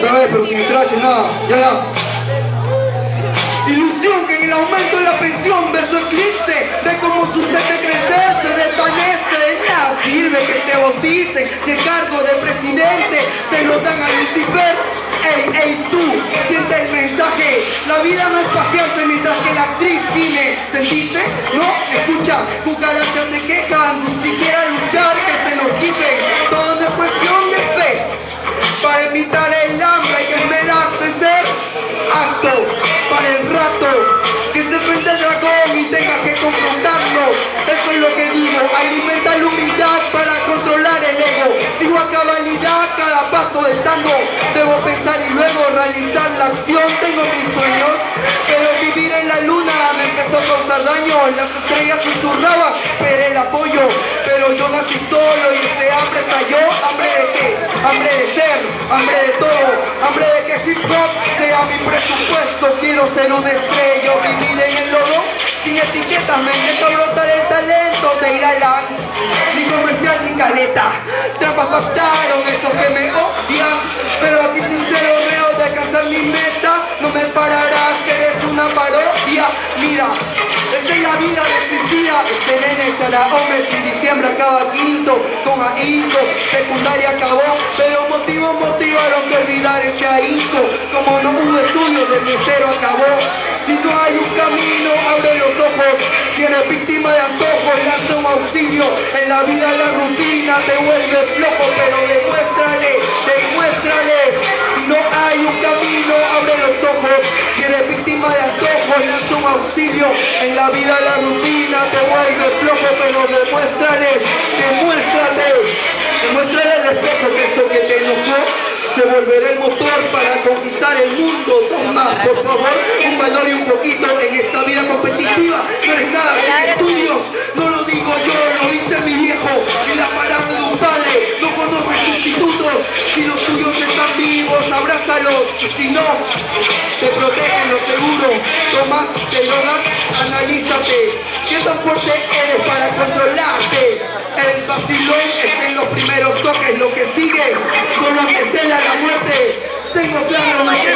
Otra vez, pero sin el traje, nada, ya. Ilusión que en el aumento de la pensión verso eclipse de cómo sucede crecer, se desvanece, de nada sirve que te bauticen, si el cargo de presidente se lo dan a Lucifer. Ey, tú, siente el mensaje, la vida no es pasearse mientras que la actriz gime, ¿sentiste? ¿No? Escucha, cucarachas se quejan, ni siquiera luchar que se los quiten, todo es cuestión de fe. Para evitar el hambre hay que esmerarse ser acto para el rato que se enfrente al dragón y tenga que confrontarlo. Eso es lo que digo, alimenta la humildad para controlar el ego. Sigo a cabalidad cada paso del tango, debo pensar y luego realizar la acción. Tengo mis sueños, pero vivir en la luna me empezó a causar daño. Las estrellas susurraban, pero el apoyo, pero yo nací solo y este hambre estalló. ¿Hambre de qué? Hambre de ser, hambre de todo, hambre de que hip hop sea mi presupuesto. Quiero ser un estrella, vivir en el lodo, sin etiquetas, me intento brotar el talento de ir al lance, ni comercial ni caleta. Trampas pasaron estos que me odian, pero aquí sincero veo de alcanzar mi meta. No me pararás, que eres una parodia. Mira, esta es la vida de existía. Este nene será hombre si diciembre acaba quinto, con ahínco, secundaria acabó, pero motivos motivaron que olvidar ese ahínco. Como no hubo estudios, de mi cero acabó. Si no hay un camino, abre los ojos. Si eres víctima de antojos, lanza un auxilio. En la vida la rutina te vuelve flojo, pero demuéstrale. Si no hay un camino, abre los ojos. Si eres víctima de antojos, lanza un auxilio. En la vida la rutina te vuelve flojo, pero demuéstrale al espejo que esto que te enojó se volverá el motor para conquistar el mundo. Toma, por favor, un valor y un poquito en esta vida competitiva. No eres nada sin estudios, no lo digo yo, lo dice mi viejo. Y la palabra de un padre no conoce sustitutos. Si los tuyos están vivos, abrázalos. Si no, te protegen lo seguro. Toma, te drogas, analízate. ¿Qué tan fuerte eres para controlarte? El vacilón está en los primeros toques, lo que sigue con lo que cela la muerte. Tengo claro, no hay que